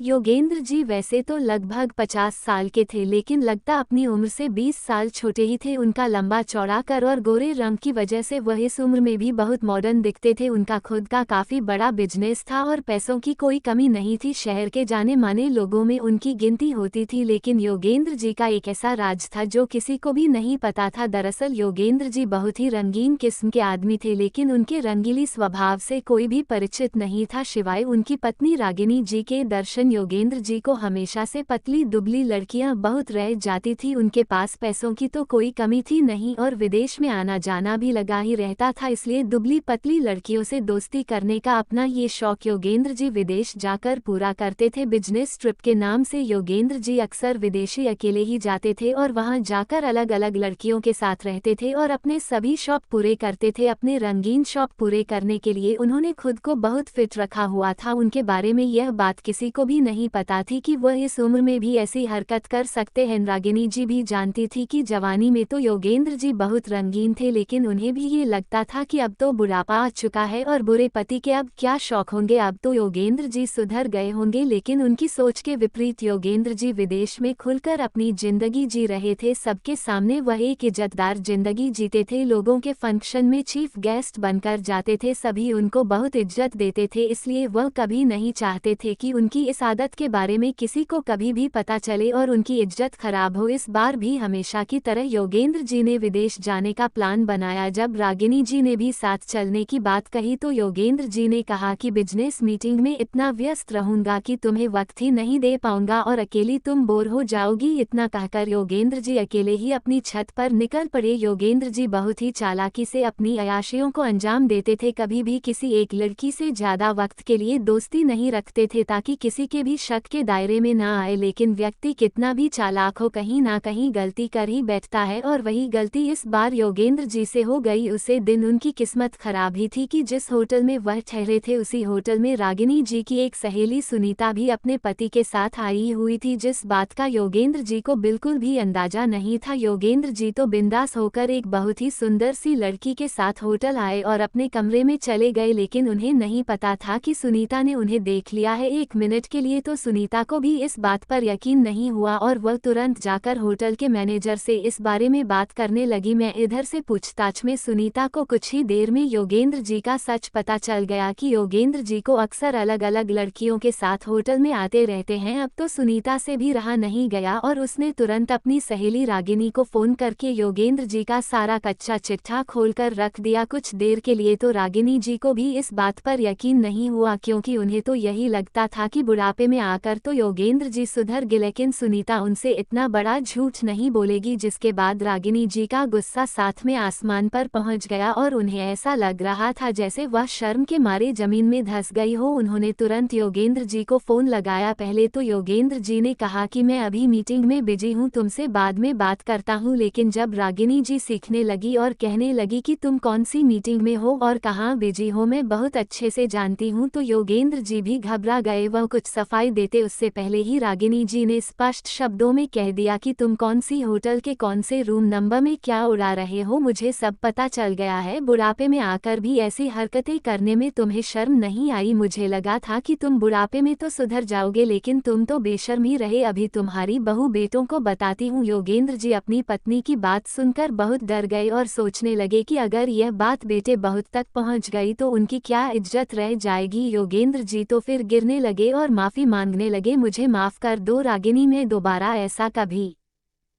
योगेंद्र जी वैसे तो लगभग 50 साल के थे, लेकिन लगता अपनी उम्र से 20 साल छोटे ही थे। उनका लंबा चौड़ा कर और गोरे रंग की वजह से वह इस उम्र में भी बहुत मॉडर्न दिखते थे। उनका खुद का काफी बड़ा बिजनेस था और पैसों की कोई कमी नहीं थी। शहर के जाने माने लोगों में उनकी गिनती होती थी, लेकिन योगेंद्र जी का एक ऐसा राज था जो किसी को भी नहीं पता था। दरअसल योगेंद्र जी बहुत ही रंगीन किस्म के आदमी थे, लेकिन उनके रंगीली स्वभाव से कोई भी परिचित नहीं था सिवाय उनकी पत्नी रागिनी जी के। दर्शन योगेंद्र जी को हमेशा से पतली दुबली लड़कियां बहुत रह जाती थी। उनके पास पैसों की तो कोई कमी थी नहीं और विदेश में आना जाना भी लगा ही रहता था, इसलिए दुबली पतली लड़कियों से दोस्ती करने का अपना ये शौक योगेंद्र जी विदेश जाकर पूरा करते थे। बिजनेस ट्रिप के नाम से योगेंद्र जी अक्सर विदेशी अकेले ही जाते थे और वहां जाकर अलग अलग लड़कियों के साथ रहते थे और अपने सभी शौक पूरे करते थे। अपने रंगीन शौक पूरे करने के लिए उन्होंने खुद को बहुत फिट रखा हुआ था। उनके बारे में यह बात किसी को भी नहीं पता थी कि वह इस उम्र में भी ऐसी हरकत कर सकते हैं। रागिनी जी भी जानती थी कि जवानी में तो योगेंद्र जी बहुत रंगीन थे, लेकिन उन्हें भी ये लगता था कि अब तो बुढ़ापा आ चुका है और बुरे पति के अब क्या शौक होंगे, अब तो योगेंद्र जी सुधर गए होंगे। लेकिन उनकी सोच के विपरीत योगेंद्र जी विदेश में खुलकर अपनी जिंदगी जी रहे थे। सबके सामने वह एक इज्जतदार जिंदगी जीते थे। लोगों के फंक्शन में चीफ गेस्ट बनकर जाते थे, सभी उनको बहुत इज्जत देते थे, इसलिए वह कभी नहीं चाहते थे कि उनकी इस आदत के बारे में किसी को कभी भी पता चले और उनकी इज्जत खराब हो। इस बार भी हमेशा की तरह योगेंद्र जी ने विदेश जाने का प्लान बनाया। जब रागिनी जी ने भी साथ चलने की बात कही तो योगेंद्र जी ने कहा कि बिजनेस मीटिंग में इतना व्यस्त रहूंगा कि तुम्हें वक्त ही नहीं दे पाऊंगा और अकेली तुम बोर हो जाओगी। इतना कहकर योगेंद्र जी अकेले ही अपनी छत पर निकल पड़े। योगेंद्र जी बहुत ही चालाकी से अपनी अयाशियों को अंजाम देते थे, कभी भी किसी एक लड़की से ज्यादा वक्त के लिए दोस्ती नहीं रखते थे ताकि किसी के भी शक के दायरे में ना आए। लेकिन व्यक्ति कितना भी चालाक हो, कहीं ना कहीं गलती कर ही बैठता है और वही गलती इस बार योगेंद्र जी से हो गई। उसे दिन उनकी किस्मत खराब ही थी कि जिस होटल में वह ठहरे थे उसी होटल में रागिनी जी की एक सहेली सुनीता भी अपने पति के साथ आई हुई थी, जिस बात का योगेंद्र जी को बिल्कुल भी अंदाजा नहीं था। योगेंद्र जी तो बिंदास होकर एक बहुत ही सुंदर सी लड़की के साथ होटल आए और अपने कमरे में चले गए, लेकिन उन्हें नहीं पता था कि सुनीता ने उन्हें देख लिया है। एक मिनट के लिए तो सुनीता को भी इस बात पर यकीन नहीं हुआ और वह तुरंत जाकर होटल के मैनेजर से इस बारे में बात करने लगी। मैं इधर से पूछताछ में सुनीता को कुछ ही देर में योगेंद्र जी का सच पता चल गया कि योगेंद्र जी को अक्सर अलग अलग लड़कियों के साथ होटल में आते रहते हैं। अब तो सुनीता से भी रहा नहीं गया और उसने तुरंत अपनी सहेली रागिनी को फोन करके योगेंद्र जी का सारा कच्चा चिट्ठा खोलकर रख दिया। कुछ देर के लिए तो रागिनी जी को भी इस बात पर यकीन नहीं हुआ, क्योंकि उन्हें तो यही लगता था कि बुढ़ापे में आकर तो योगेंद्र जी सुधर गए, लेकिन सुनीता उनसे इतना बड़ा झूठ नहीं बोलेगी। जिसके बाद रागिनी जी का गुस्सा साथ में आसमान पर पहुंच गया और उन्हें ऐसा लग रहा था जैसे वह शर्म के मारे जमीन में धंस गई हो। उन्होंने तुरंत योगेंद्र जी को फोन लगाया। पहले तो योगेंद्र जी ने कहा कि मैं अभी मीटिंग में बिजी हूं, तुमसे बाद में बात करता हूं, लेकिन जब रागिनी जी सीखने लगी और कहने लगी कि तुम कौन सी मीटिंग में हो और कहाँ बिजी हो, मैं बहुत अच्छे से जानती हूँ, तो योगेंद्र जी भी घबरा गए। वह कुछ सफाई देते उससे पहले ही रागिनी जी ने स्पष्ट शब्दों में कह दिया कि तुम कौन सी होटल के कौन से रूम नंबर में क्या उड़ा रहे हो, मुझे सब पता चल गया है। बुढ़ापे में आकर भी ऐसी हरकतें करने में तुम्हें शर्म नहीं आई? मुझे लगा था कि तुम बुढ़ापे में तो सुधर जाओगे, लेकिन तुम तो बेशर्म ही रहे। अभी तुम्हारी बहू बेटों को बताती हूँ। योगेंद्र जी अपनी पत्नी की बात सुनकर बहुत डर गए और सोचने लगे कि अगर यह बात बेटे बहुत तक पहुँच गई तो उनकी क्या इज्जत रह जाएगी। योगेंद्र जी तो फिर गिरने लगे और माफी मांगने लगे, मुझे माफ कर दो रागिनी, मैं दोबारा ऐसा कभी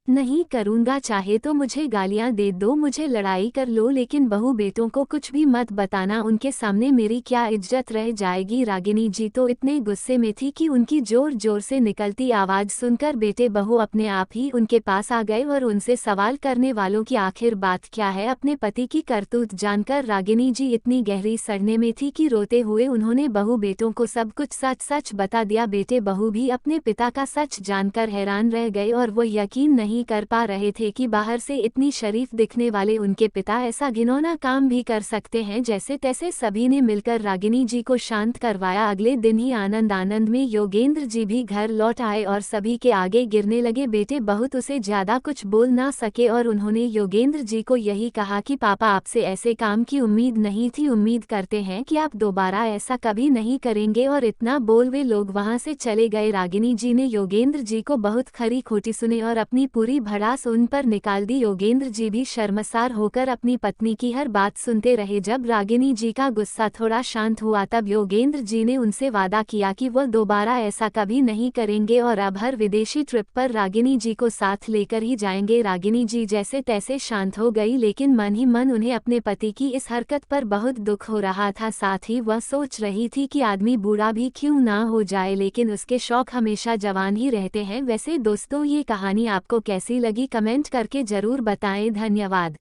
नहीं करूंगा, चाहे तो मुझे गालियां दे दो, मुझे लड़ाई कर लो, लेकिन बहू बेटों को कुछ भी मत बताना, उनके सामने मेरी क्या इज्जत रह जाएगी। रागिनी जी तो इतने गुस्से में थी कि उनकी जोर जोर से निकलती आवाज सुनकर बेटे बहू अपने आप ही उनके पास आ गए और उनसे सवाल करने वालों की आखिर बात क्या है। अपने पति की करतूत जानकर रागिनी जी इतनी गहरी सड़ने में थी कि रोते हुए उन्होंने बहू बेटों को सब कुछ सच सच बता दिया। बेटे बहू भी अपने पिता का सच जानकर हैरान रह गए और वो यकीन नहीं नहीं कर पा रहे थे कि बाहर से इतनी शरीफ दिखने वाले उनके पिता ऐसा घिनौना काम भी कर सकते हैं। जैसे तैसे सभी ने मिलकर रागिनी जी को शांत करवाया। अगले दिन ही आनंद आनंद में योगेंद्र जी भी घर लौट आए और सभी के आगे गिरने लगे। बेटे बहुत उसे ज्यादा कुछ बोल ना सके और उन्होंने योगेंद्र जी को यही कहा कि पापा आपसे ऐसे काम की उम्मीद नहीं थी, उम्मीद करते हैं कि आप दोबारा ऐसा कभी नहीं करेंगे। और इतना बोल वे लोग वहां से चले गए। रागिनी जी ने योगेंद्र जी को बहुत खरी खोटी सुने और अपनी पूरी भड़ास उन पर निकाल दी। योगेंद्र जी भी शर्मसार होकर अपनी पत्नी की हर बात सुनते रहे। जब रागिनी जी का गुस्सा थोड़ा शांत हुआ तब योगेंद्र जी ने उनसे वादा किया कि वह दोबारा ऐसा कभी नहीं करेंगे और अब हर विदेशी ट्रिप पर रागिनी जी को साथ लेकर ही जाएंगे। रागिनी जी जैसे तैसे शांत हो गई, लेकिन मन ही मन उन्हें अपने पति की इस हरकत पर बहुत दुख हो रहा था। साथ ही वह सोच रही थी कि आदमी बूढ़ा भी क्यों ना हो जाए, लेकिन उसके शौक हमेशा जवान ही रहते हैं। वैसे दोस्तों, ये कहानी आपको कैसी लगी कमेंट करके जरूर बताएं। धन्यवाद।